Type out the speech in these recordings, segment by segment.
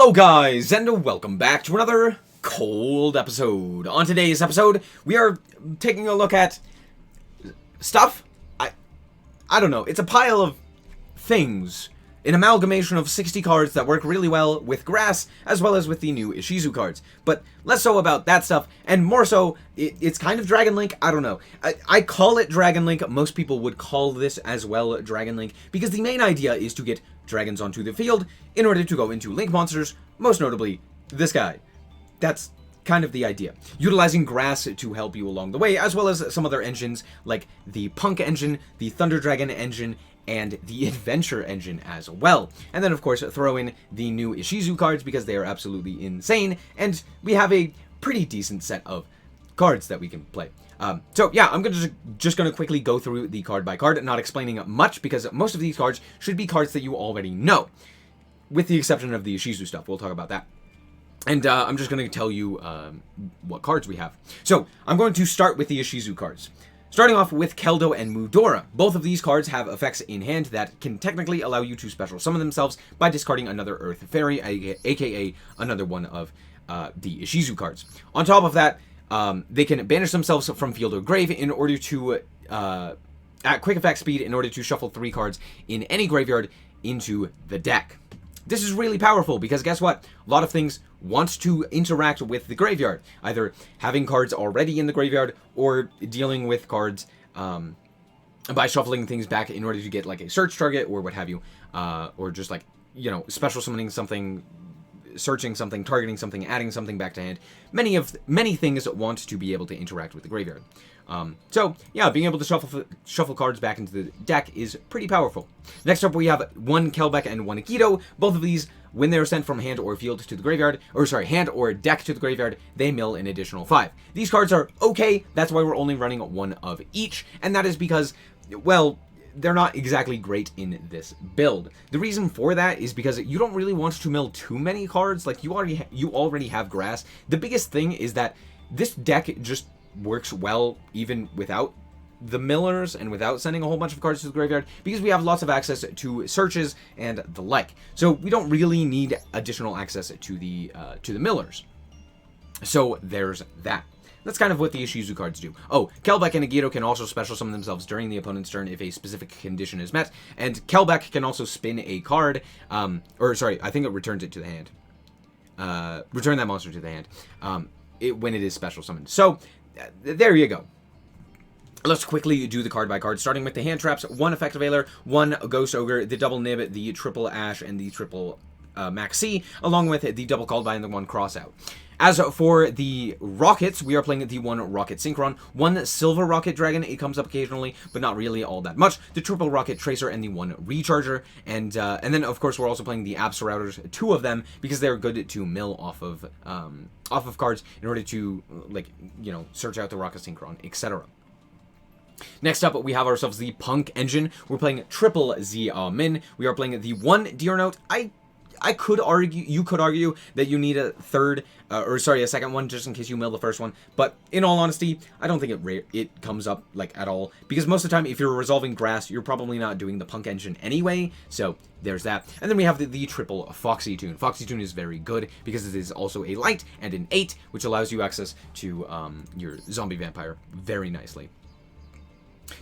Hello guys, and welcome back to another cold episode. On today's episode, we are taking a look at stuff. I don't know, it's a pile of things. An amalgamation of 60 cards that work really well with grass, as well as with the new Ishizu cards. But less so about that stuff, and more so, it's kind of Dragon Link, I don't know. I call it Dragon Link, most people would call this as well Dragon Link, because the main idea is to get dragons onto the field in order to go into Link monsters, most notably this guy. That's kind of the idea. Utilizing grass to help you along the way, as well as some other engines like the Punk engine, the Thunder Dragon engine, and the Adventure engine as well. And then of course throw in the new Ishizu cards because they are absolutely insane, and we have a pretty decent set of cards that we can play. So yeah, I'm just gonna quickly go through the card by card, not explaining much because most of these cards should be cards that you already know, with the exception of the Ishizu stuff. We'll talk about that. And I'm just going to tell you what cards we have. So I'm going to start with the Ishizu cards. Starting off with Keldo and Mudora. Both of these cards have effects in hand that can technically allow you to special summon themselves by discarding another Earth Fairy, aka another one of the Ishizu cards. On top of that, they can banish themselves from field or grave in order to, at quick effect speed, in order to shuffle 3 cards in any graveyard into the deck. This is really powerful because guess what? A lot of things want to interact with the graveyard, either having cards already in the graveyard or dealing with cards by shuffling things back in order to get like a search target or what have you, or just like, you know, special summoning something, searching something, targeting something, adding something back to hand. Many things want to be able to interact with the graveyard. So yeah, being able to shuffle cards back into the deck is pretty powerful. Next up, we have one Kelbeck and one Akido. Both of these, when they are sent from hand or field to the graveyard, or sorry, hand or deck to the graveyard, they mill an additional 5. These cards are okay. That's why we're only running one of each, and that is because, well, they're not exactly great in this build. The reason for that is because you don't really want to mill too many cards. Like, you already have grass. The biggest thing is that this deck just works well even without the millers and without sending a whole bunch of cards to the graveyard, because we have lots of access to searches and the like. So we don't really need additional access to the millers. So there's that. That's kind of what the Ishizu cards do. Oh, Kelbeck and Agido can also special summon themselves during the opponent's turn if a specific condition is met, and Kelbeck can also spin a card, or sorry, I think it returns it to the hand. Return that monster to the hand when it is special summoned. So there you go. Let's quickly do the card by card, starting with the hand traps. 1 Effective Veiler, 1 Ghost Ogre, the double Nib, the triple Ash, and the triple Maxi, along with the double Called By and the 1 Crossout. As for the rockets, we are playing the 1 Rocket Synchron, 1 Silver Rocket Dragon, it comes up occasionally, but not really all that much, the triple Rocket Tracer, and the 1 Recharger, and then of course we're also playing the Absolutors, 2 of them, because they're good to mill off of cards in order to, like, you know, search out the Rocket Synchron, etc. Next up, we have ourselves the Punk engine. We're playing triple Z Min. We are playing the 1 Deer Note. I could argue, you could argue that you need a second one just in case you mill the first one. But in all honesty, I don't think it comes up like at all, because most of the time, if you're resolving grass, you're probably not doing the Punk engine anyway. So there's that. And then we have the triple Foxy Tune. Foxy Tune is very good because it is also a light and an 8, which allows you access to your zombie vampire very nicely.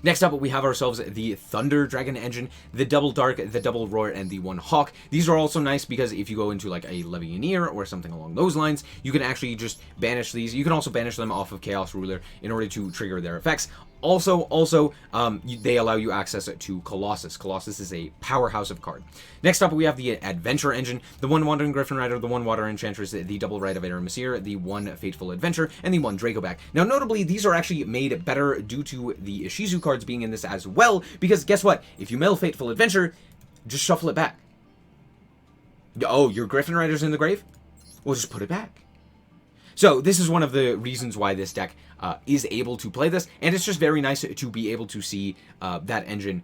Next up, we have ourselves the Thunder Dragon engine, the double Dark, the double Roar, and the 1 Hawk. These are also nice because if you go into like a Levianeer or something along those lines, you can actually just banish these. You can also banish them off of Chaos Ruler in order to trigger their effects. Also, they allow you access to Colossus. Colossus is a powerhouse of card. Next up, we have the Adventure engine, the 1 Wandering Griffin Rider, the 1 Water Enchantress, the double Rite of Aramesir, the 1 Fateful Adventure, and the 1 Dracoback. Now, notably, these are actually made better due to the Ishizu cards being in this as well, because guess what? If you mill Fateful Adventure, just shuffle it back. Oh, your Griffin Rider's in the grave? Well, just put it back. So this is one of the reasons why this deck is able to play this, and it's just very nice to be able to see that engine.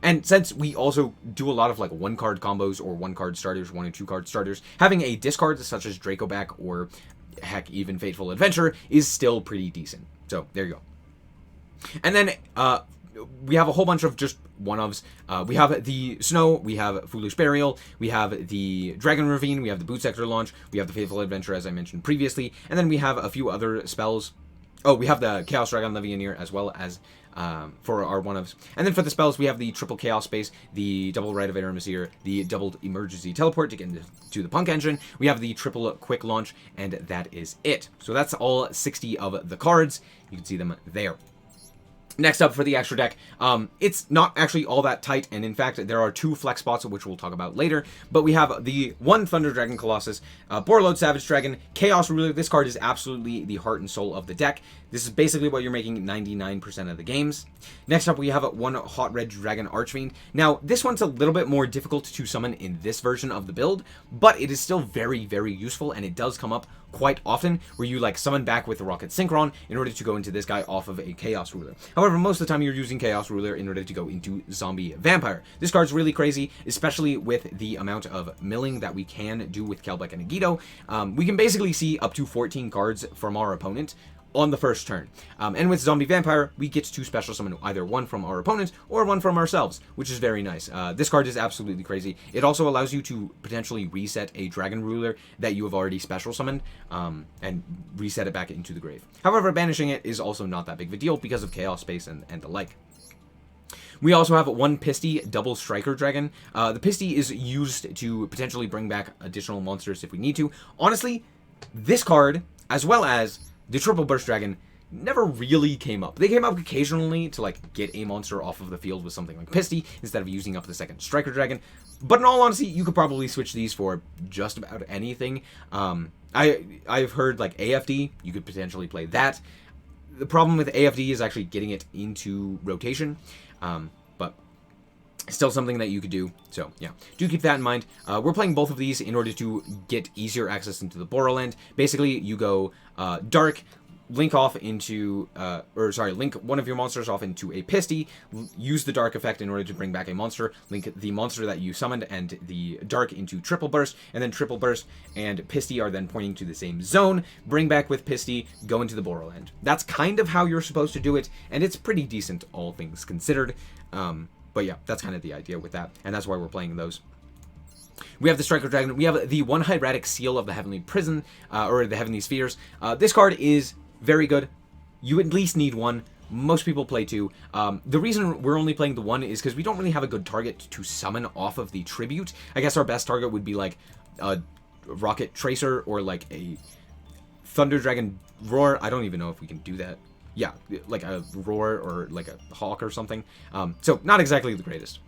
And since we also do a lot of like 1-card combos or 1-card starters, 1 and 2-card starters, having a discard such as Dracoback or heck, even Fateful Adventure is still pretty decent. So there you go. And then we have a whole bunch of just one-ofs. We have the Snow, we have Foolish Burial, we have the Dragon Ravine, we have the Boot Sector Launch, we have the Faithful Adventure, as I mentioned previously, and then we have a few other spells. Oh, we have the Chaos Dragon Legionnaire as well as for our one-ofs. And then for the spells, we have the Triple Chaos Space, the Double Rite of Aramesir, the Doubled Emergency Teleport to get into the Punk Engine. We have the Triple Quick Launch, and that is it. So that's all 60 of the cards. You can see them there. Next up for the extra deck, it's not actually all that tight, and in fact, there are 2 flex spots, which we'll talk about later, but we have the 1 Thunder Dragon Colossus, Borreload Savage Dragon, Chaos Ruler. This card is absolutely the heart and soul of the deck. This is basically what you're making 99% of the games. Next up, we have 1 Hot Red Dragon Archfiend. Now, this one's a little bit more difficult to summon in this version of the build, but it is still very, very useful, and it does come up quite often where you like summon back with the Rocket Synchron in order to go into this guy off of a Chaos Ruler. However, most of the time you're using Chaos Ruler in order to go into Zombie Vampire. This card's really crazy, especially with the amount of milling that we can do with Kelbeck and Agito. We can basically see up to 14 cards from our opponent on the first turn. And with Zombie Vampire, we get to special summon either one from our opponent or one from ourselves, which is very nice. This card is absolutely crazy. It also allows you to potentially reset a Dragon Ruler that you have already special summoned, and reset it back into the grave. However, banishing it is also not that big of a deal because of Chaos Space and the like. We also have 1 Pisty Double Striker Dragon. The Pisty is used to potentially bring back additional monsters if we need to. Honestly, this card, as well as the Triple Burst Dragon, never really came up. They came up occasionally to like get a monster off of the field with something like Pisty instead of using up the 2nd Striker Dragon. But in all honesty, you could probably switch these for just about anything. I've heard like AFD, you could potentially play that. The problem with AFD is actually getting it into rotation, but still something that you could do. So yeah, do keep that in mind. We're playing both of these in order to get easier access into the Borderland. Basically, you go Dark, link off into, link one of your monsters off into a Pisty, use the Dark effect in order to bring back a monster, link the monster that you summoned and the Dark into Triple Burst, and then Triple Burst and Pisty are then pointing to the same zone, bring back with Pisty, go into the Borderland. That's kind of how you're supposed to do it, and it's pretty decent, all things considered. But yeah, that's kind of the idea with that, and that's why we're playing those. We have the Striker Dragon. We have the 1 Hieratic Seal of the Heavenly Prison, or the Heavenly Spheres. This card is very good. You at least need 1. Most people play 2. The reason we're only playing the 1 is because we don't really have a good target to summon off of the Tribute. I guess our best target would be like a Rocket Tracer or like a Thunder Dragon Roar. I don't even know if we can do that. Yeah, like a Roar or like a Hawk or something. So not exactly the greatest.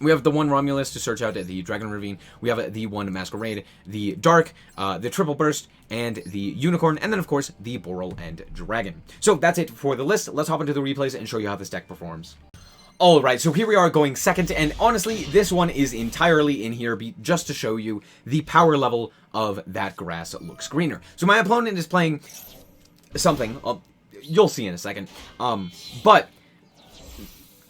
We have the 1 Romulus to search out the Dragon Ravine. We have the 1 Masquerade, the Dark, the Triple Burst, and the Unicorn, and then of course the Boral and Dragon. So that's it for the list. Let's hop into the replays and show you how this deck performs. Alright, so here we are going second, and honestly, this one is entirely in here just to show you the power level of that grass looks greener. So my opponent is playing something, you'll see in a second, but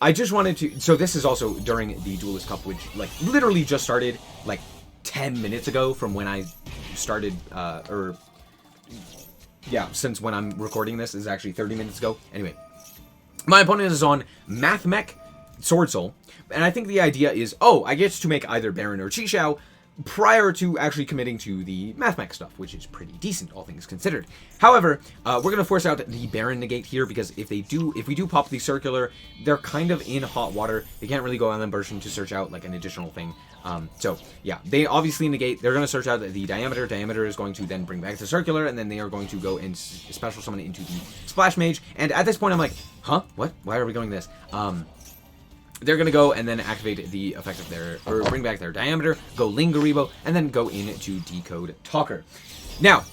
I just wanted to, so this is also during the Duelist Cup, which like literally just started like 10 minutes ago from when I started, since when I'm recording this is actually 30 minutes ago. Anyway, my opponent is on Mathmech Sword Soul, and I think the idea is, I get to make either Baron or Chixiao prior to actually committing to the Mathmech stuff, which is pretty decent, all things considered. However, we're going to force out the Baron negate here, because if we do pop the Circular, they're kind of in hot water. They can't really go on Burst to search out like an additional thing. So yeah, they obviously negate. They're going to search out the Diameter. Diameter is going to then bring back the Circular, and then they are going to go and special summon it into the Splash Mage. And at this point, I'm like, huh? What? Why are we going this? They're going to go and then activate the effect of their, or bring back their Diameter, go Lingaribo, and then go in to Decode Talker. Now,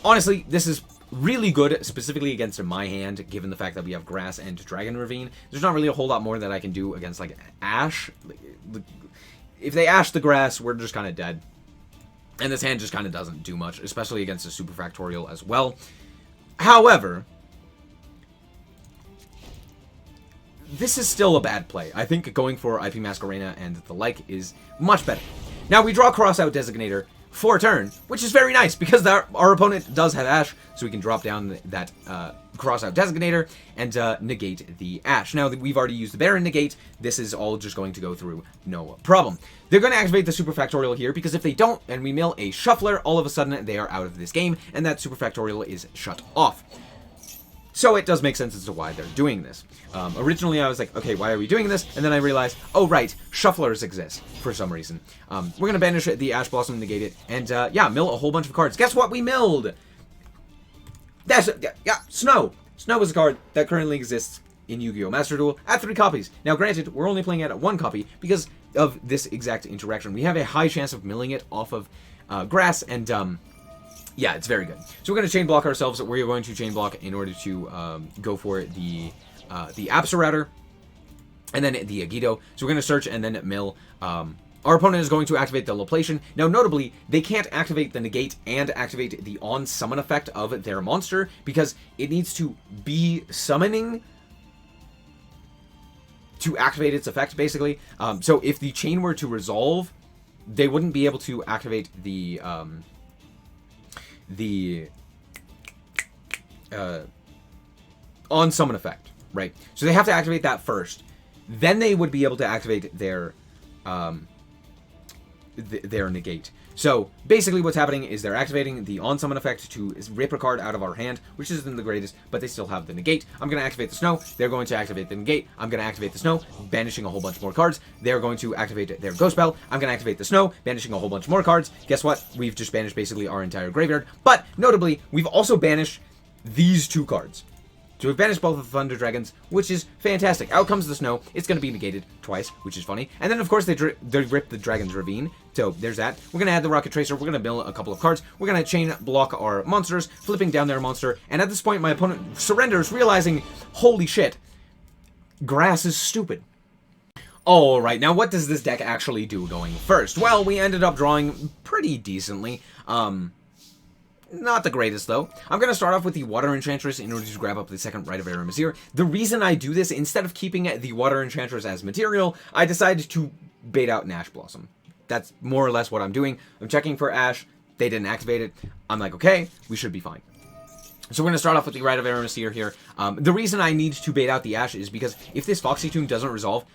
honestly, this is really good, specifically against my hand, given the fact that we have Grass and Dragon Ravine. There's not really a whole lot more that I can do against, like, Ash. If they Ash the Grass, we're just kind of dead. And this hand just kind of doesn't do much, especially against a Super Factorial as well. However, this is still a bad play. I think going for IP Masquerena and the like is much better. Now, we draw Crossout Designator for turn, which is very nice, because our opponent does have Ash, so we can drop down that cross out Designator, and negate the Ash. Now that we've already used the Baron negate, this is all just going to go through no problem. They're going to activate the Super Factorial here, because if they don't, and we mill a Shuffler, all of a sudden they are out of this game, and that Super Factorial is shut off. So it does make sense as to why they're doing this. Originally, I was like, okay, why are we doing this? And then I realized, oh, right, Shufflers exist for some reason. We're going to banish the Ash Blossom, negate it, and, yeah, mill a whole bunch of cards. Guess what we milled? That's, yeah, Snow. Snow is a card that currently exists in Yu-Gi-Oh! Master Duel at 3 copies. Now, granted, we're only playing at 1 copy because of this exact interaction. We have a high chance of milling it off of grass, and, yeah, it's very good. So we're going to chain block ourselves. We're going to chain block in order to go for the Apsarouter and then the Agido. So we're going to search and then mill. Our opponent is going to activate the Loplation. Now, notably, they can't activate the negate and activate the on-summon effect of their monster because it needs to be summoning to activate its effect, basically. So if the chain were to resolve, they wouldn't be able to activate the on-summon effect, right? So they have to activate that first. Then they would be able to activate their negate. So basically what's happening is they're activating the on-summon effect to rip a card out of our hand, which isn't the greatest, but they still have the negate. I'm going to activate the Snow. They're going to activate the negate. I'm going to activate the Snow, banishing a whole bunch more cards. They're going to activate their Ghost Bell. I'm going to activate the Snow, banishing a whole bunch more cards. Guess what? We've just banished basically our entire graveyard. But notably, we've also banished these 2 cards. So we've banished both of the Thunder Dragons, which is fantastic. Out comes the Snow. It's going to be negated twice, which is funny. And then, of course, they rip the Dragon's Ravine. So there's that. We're going to add the Rocket Tracer. We're going to mill a couple of cards. We're going to chain block our monsters, flipping down their monster. And at this point, my opponent surrenders, realizing, holy shit, grass is stupid. Alright, now what does this deck actually do going first? Well, we ended up drawing pretty decently. Not the greatest, though. I'm going to start off with the Water Enchantress in order to grab up the second Rite of Aramesir. The reason I do this, instead of keeping the Water Enchantress as material, I decided to bait out an Ash Blossom. That's more or less what I'm doing. I'm checking for Ash. They didn't activate it. I'm like, okay, we should be fine. So we're going to start off with the Rite of Aramesir here. The reason I need to bait out the Ash is because if this Foxy Tune doesn't resolve,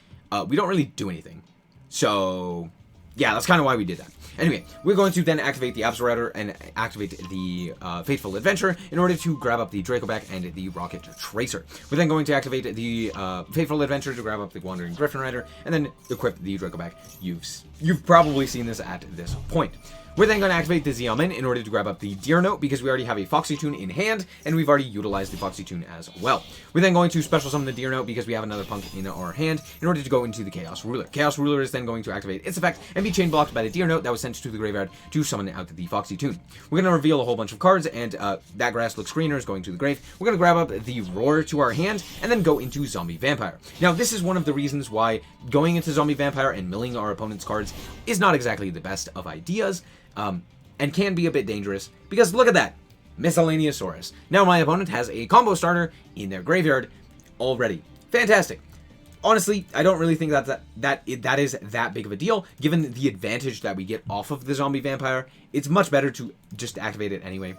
we don't really do anything. So, yeah, that's kind of why we did that. Anyway, we're going to then activate the Apsarouter and activate the Fateful Adventure in order to grab up the Dracoback and the Rocket Tracer. We're then going to activate the Fateful Adventure to grab up the Wandering Griffin Rider and then equip the Dracoback. You've probably seen this at this point. We're then going to activate the Xiaomin in order to grab up the Deer Note because we already have a Foxy Tune in hand and we've already utilized the Foxy Tune as well. We're then going to special summon the Deer Note because we have another Punk in our hand in order to go into the Chaos Ruler. Chaos Ruler is then going to activate its effect and be chain blocked by the Deer Note that was sent to the graveyard to summon out the Foxy Tune. We're going to reveal a whole bunch of cards and that grass looks greener is going to the grave. We're going to grab up the Roar to our hand and then go into Zombie Vampire. Now this is one of the reasons why going into Zombie Vampire and milling our opponent's cards is not exactly the best of ideas. And can be a bit dangerous, because look at that, Miscellaneousaurus. Now my opponent has a combo starter in their graveyard already. Fantastic. Honestly, I don't really think that is that big of a deal, given the advantage that we get off of the Zombie Vampire. It's much better to just activate it anyway.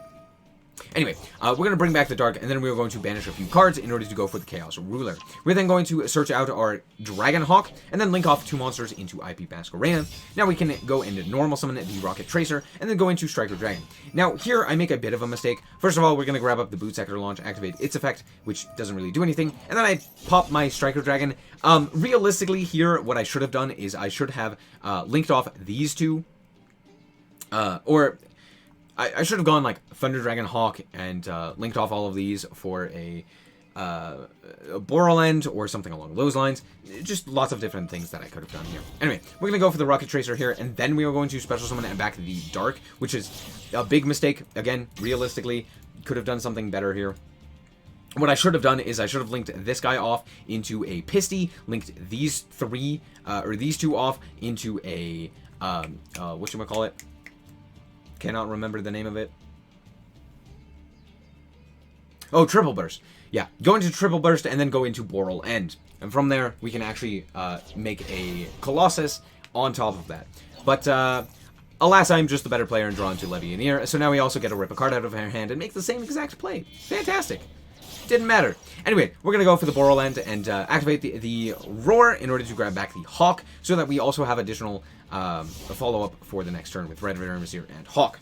Anyway, we're going to bring back the Dark, and then we're going to banish a few cards in order to go for the Chaos Ruler. We're then going to search out our Dragonhawk, and then link off 2 monsters into IP Masquerade. Now we can go into normal summon the Rocket Tracer, and then go into Striker Dragon. Now here I make a bit of a mistake. First of all, we're going to grab up the Boot Sector Launch, activate its effect, which doesn't really do anything, and then I pop my Striker Dragon. Realistically here, what I should have done is I should have linked off these 2, I should have gone like Thunder Dragon Hawk and linked off all of these for a Borrel or something along those lines. Just lots of different things that I could have done here. Anyway, we're going to go for the Rocket Tracer here, and then we are going to special summon and back the Dark, which is a big mistake. Again, realistically, could have done something better here. What I should have done is I should have linked this guy off into a Pisty, linked these 3, or these 2 off into a, whatchamacallit? Cannot remember the name of it. Oh, Triple Burst. Yeah, go into Triple Burst and then go into Borrel End. And from there, we can actually make a Colossus on top of that. But, alas, I'm just the better player and drawn to Levianeer, so now we also get to rip a card out of our hand and make the same exact play. Fantastic. Didn't matter. Anyway, we're going to go for the Borderland and activate the Roar in order to grab back the Hawk, so that we also have additional follow-up for the next turn with Red Vizier and Hawk.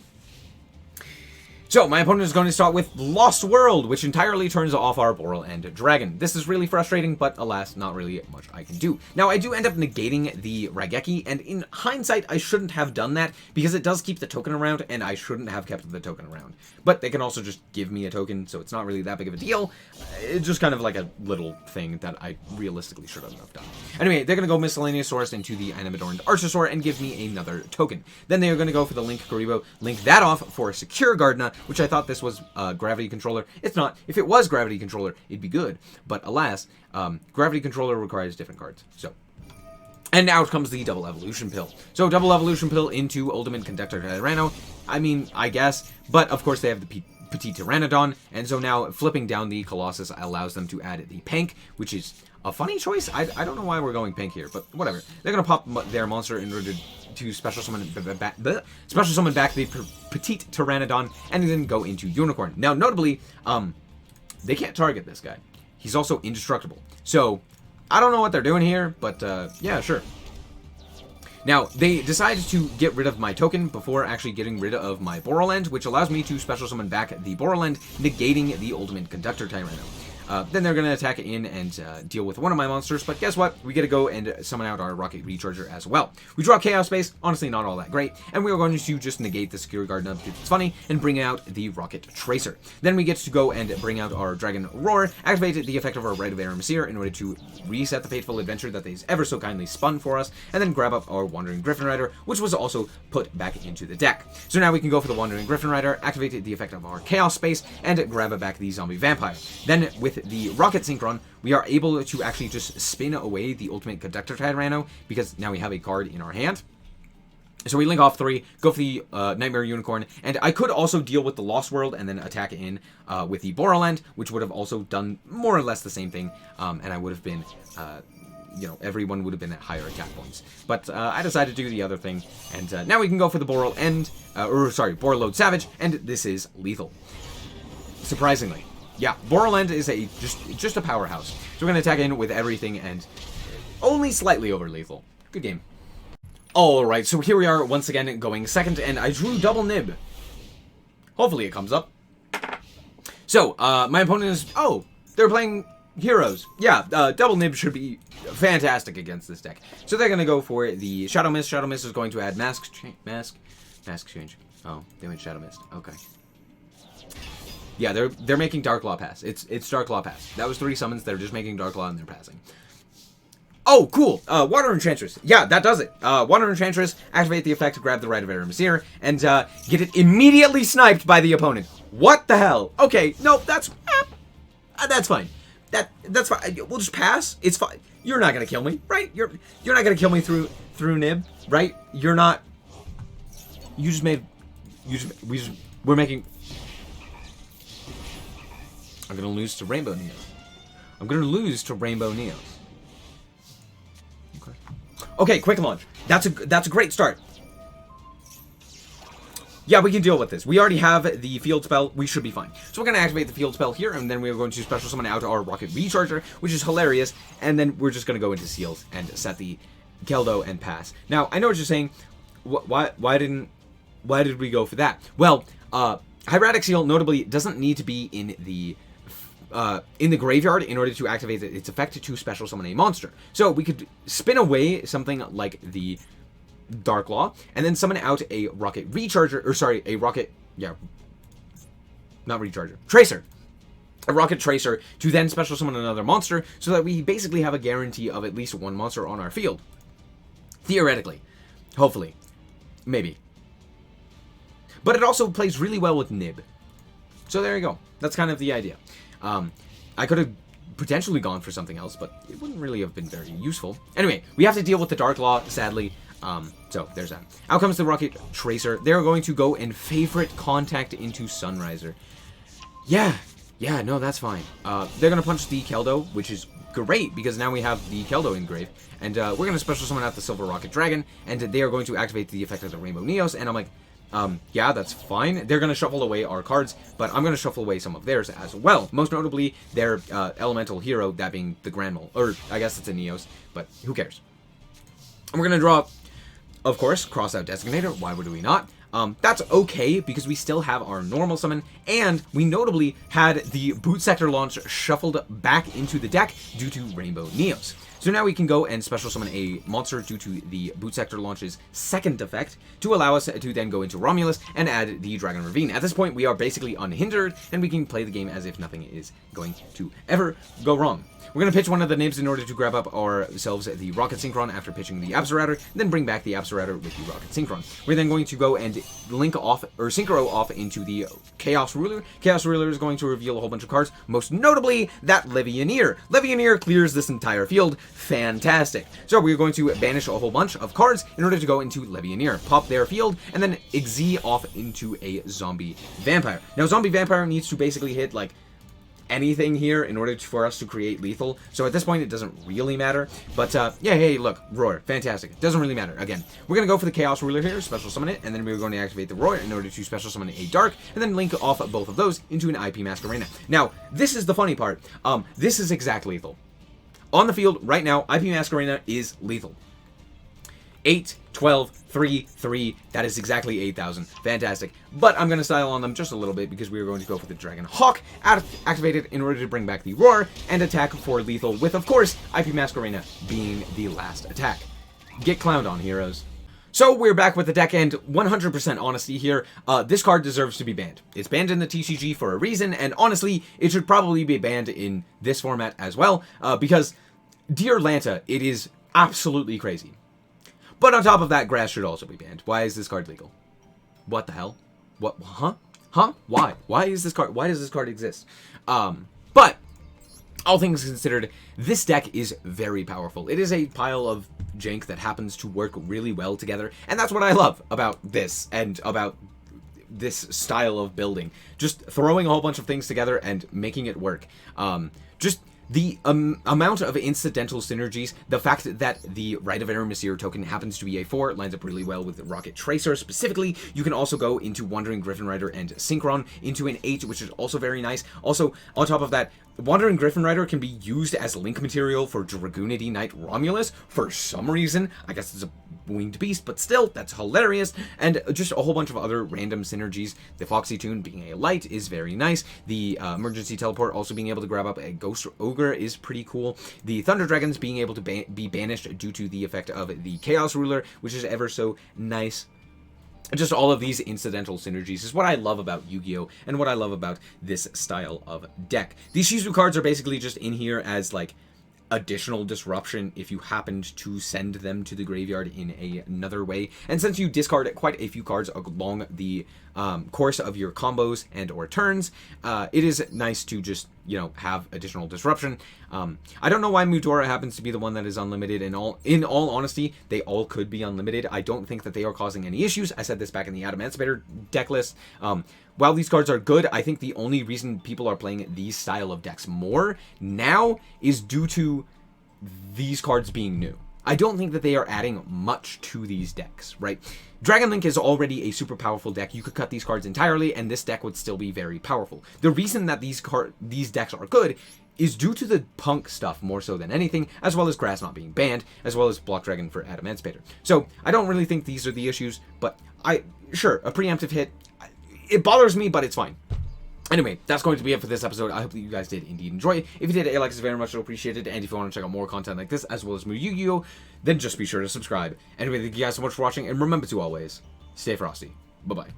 So, my opponent is going to start with Lost World, which entirely turns off our Boral and Dragon. This is really frustrating, but alas, not really much I can do. Now, I do end up negating the Raigeki, and in hindsight, I shouldn't have done that, because it does keep the token around, and I shouldn't have kept the token around. But they can also just give me a token, so it's not really that big of a deal. It's just kind of like a little thing that I realistically should have done. Anyway, they're going to go Miscellaneous Source into the Item Adorned Archosaur and give me another token. Then they are going to go for the Link Karibo, link that off for a Secure Gardna, which I thought this was Gravity Controller. It's not. If it was Gravity Controller, it'd be good. But alas, Gravity Controller requires different cards. So, and now comes the Double Evolution Pill. So, Double Evolution Pill into Ultimate Conductor Tyranno. I mean, I guess. But, of course, they have the Petit Pteranodon. And so now, flipping down the Colossus allows them to add the Pank, which is a funny choice. I don't know why we're going pink here, but whatever. They're going to pop their monster in order to special summon back the Petite Pteranodon, and then go into Unicorn. Now, notably, they can't target this guy. He's also indestructible. So, I don't know what they're doing here, but yeah, sure. Now, they decided to get rid of my token before actually getting rid of my Borderland, which allows me to special summon back the Borderland, negating the Ultimate Conductor Tyranno. Then they're going to attack in and deal with one of my monsters, but guess what? We get to go and summon out our Rocket Recharger as well. We draw Chaos Space, honestly not all that great, and we are going to just negate the Secure Garden because it's funny, and bring out the Rocket Tracer. Then we get to go and bring out our Dragon Roar, activate the effect of our Red Vizier in order to reset the Fateful Adventure that they've ever so kindly spun for us, and then grab up our Wandering Griffin Rider, which was also put back into the deck. So now we can go for the Wandering Griffin Rider, activate the effect of our Chaos Space, and grab back the Zombie Vampire. Then with the Rocket Synchron, we are able to actually just spin away the Ultimate Conductor Tyranno, because now we have a card in our hand. So we link off 3, go for the Nightmare Unicorn, and I could also deal with the Lost World and then attack in with the Borderland, which would have also done more or less the same thing, and I would have been, you know, everyone would have been at higher attack points. But I decided to do the other thing, and now we can go for the Borreload Savage, and this is lethal. Surprisingly. Yeah, Borderland is just a powerhouse. So we're going to attack in with everything and only slightly over lethal. Good game. Alright, so here we are once again going second, and I drew double nib. Hopefully it comes up. So, my opponent is... Oh, they're playing heroes. Yeah, double nib should be fantastic against this deck. So they're going to go for the Shadow Mist. Shadow Mist is going to add Mask Change. Oh, they went Shadow Mist. Okay. Yeah, they're making Dark Law pass. It's Dark Law pass. That was 3 summons. They're just making Dark Law and they're passing. Oh, cool. Water Enchantress. Yeah, that does it. Water Enchantress, activate the effect, grab the Red Vizier, and get it immediately sniped by the opponent. What the hell? Okay, no, that's fine. That's fine. We'll just pass. It's fine. You're not gonna kill me, right? You're not gonna kill me through nib, right? You're not. We're making. I'm gonna lose to Rainbow Neos. Okay, quick launch. That's a great start. Yeah, we can deal with this. We already have the field spell. We should be fine. So we're going to activate the field spell here, and then we're going to special summon out our Rocket Recharger, which is hilarious. And then we're just going to go into Seals and set the Keldo and pass. Now, I know what you're saying. Why did we go for that? Well, Hieratic Seal notably doesn't need to be in the graveyard in order to activate its effect to special summon a monster. So we could spin away something like the Dark Law, and then summon out a Rocket Recharger, or sorry, a Rocket, yeah, not Recharger, Tracer. A Rocket Tracer to then special summon another monster, so that we basically have a guarantee of at least 1 monster on our field. Theoretically. Hopefully. Maybe. But it also plays really well with Nib. So there you go. That's kind of the idea. I could have potentially gone for something else, but it wouldn't really have been very useful. Anyway, we have to deal with the Dark Law, sadly. So there's that. Out comes the Rocket Tracer. They're going to go and favorite contact into Sunriser. Yeah, no, that's fine. They're going to punch the Keldo, which is great, because now we have the Keldo engraved. And we're going to special summon out the Silver Rocket Dragon, and they are going to activate the effect of the Rainbow Neos. And I'm like, Yeah, that's fine. They're going to shuffle away our cards, but I'm going to shuffle away some of theirs as well. Most notably, their elemental hero, that being the Grand Mole. Or, I guess it's a Neos, but who cares? And we're going to draw, of course, Cross-Out Designator. Why would we not? That's okay, because we still have our normal summon, and we notably had the Boot Sector launch shuffled back into the deck due to Rainbow Neos. So now we can go and special summon a monster due to the Boot Sector launch's second effect to allow us to then go into Romulus and add the Dragon Ravine. At this point, we are basically unhindered, and we can play the game as if nothing is going to ever go wrong. We're going to pitch one of the nibs in order to grab up ourselves the Rocket Synchron after pitching the Absolouter, then bring back the Absolouter with the Rocket Synchron. We're then going to go and link off, or Synchro off into the Chaos Ruler. Chaos Ruler is going to reveal a whole bunch of cards, most notably that Levianeer. Levianeer clears this entire field. Fantastic. So we're going to banish a whole bunch of cards in order to go into Levianeer, pop their field, and then Exee off into a Zombie Vampire. Now, Zombie Vampire needs to basically hit, like, anything here in order for us to create lethal. So at this point, it doesn't really matter. But, yeah, hey, look, Roar. Fantastic. It doesn't really matter. Again, we're going to go for the Chaos Ruler here, special summon it, and then we're going to activate the Roar in order to special summon a Dark, and then link off both of those into an IP Masquerena. Now, this is the funny part. This is exact lethal. On the field, right now, IP Masquerena is lethal. 8, 12, 3, 3. That is exactly 8,000. Fantastic. But I'm going to style on them just a little bit because we are going to go for the Dragon Hawk, activated in order to bring back the Roar, and attack for lethal with, of course, IP Masquerena being the last attack. Get clowned on, heroes. So we're back with the deck, and 100% honesty here, this card deserves to be banned. It's banned in the TCG for a reason, and honestly, it should probably be banned in this format as well, because, dear Lanta, it is absolutely crazy. But on top of that, grass should also be banned. Why is this card legal? What the hell? What? Huh? Huh? Why? Why does this card exist? But all things considered, this deck is very powerful. It is a pile of jank that happens to work really well together, and that's what I love about this and about this style of building. Just throwing a whole bunch of things together and making it work. Just the amount of incidental synergies, the fact that the Rite of Aramasir token happens to be a 4, lines up really well with Rocket Tracer specifically. You can also go into Wandering Griffin Rider and Synchron into an 8, which is also very nice. Also, on top of that, Wandering Griffin Rider can be used as link material for Dragoonity Knight Romulus for some reason. I guess it's a winged beast, but still, that's hilarious. And just a whole bunch of other random synergies. The Foxy Tune being a light is very nice. The Emergency Teleport also being able to grab up a Ghost Ogre is pretty cool. The Thunder Dragons being able to be banished due to the effect of the Chaos Ruler, which is ever so nice. Just all of these incidental synergies is what I love about Yu-Gi-Oh! And what I love about this style of deck. These Ishizu cards are basically just in here as, like, additional disruption if you happened to send them to the graveyard in another way. And since you discard quite a few cards along the course of your combos and or turns, it is nice to just, you know, have additional disruption. I don't know why Mudora happens to be the one that is unlimited. In all honesty, they all could be unlimited. I don't think that they are causing any issues. I said this back in the Adamantipator deck list. While these cards are good, I think the only reason people are playing these style of decks more now is due to these cards being new. I don't think that they are adding much to these decks, right? Dragon Link is already a super powerful deck. You could cut these cards entirely, and this deck would still be very powerful. The reason that these decks are good is due to the punk stuff more so than anything, as well as grass not being banned, as well as Block Dragon for Adamantipator. So I don't really think these are the issues, but sure, a preemptive hit, it bothers me, but it's fine. Anyway, that's going to be it for this episode. I hope that you guys did indeed enjoy it. If you did, a like is very much appreciated. And if you want to check out more content like this, as well as more Yu-Gi-Oh!, then just be sure to subscribe. Anyway, thank you guys so much for watching, and remember to always stay frosty. Bye-bye.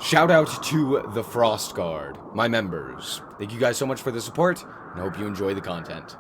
Shout out to the Frost Guard, my members. Thank you guys so much for the support, and I hope you enjoy the content.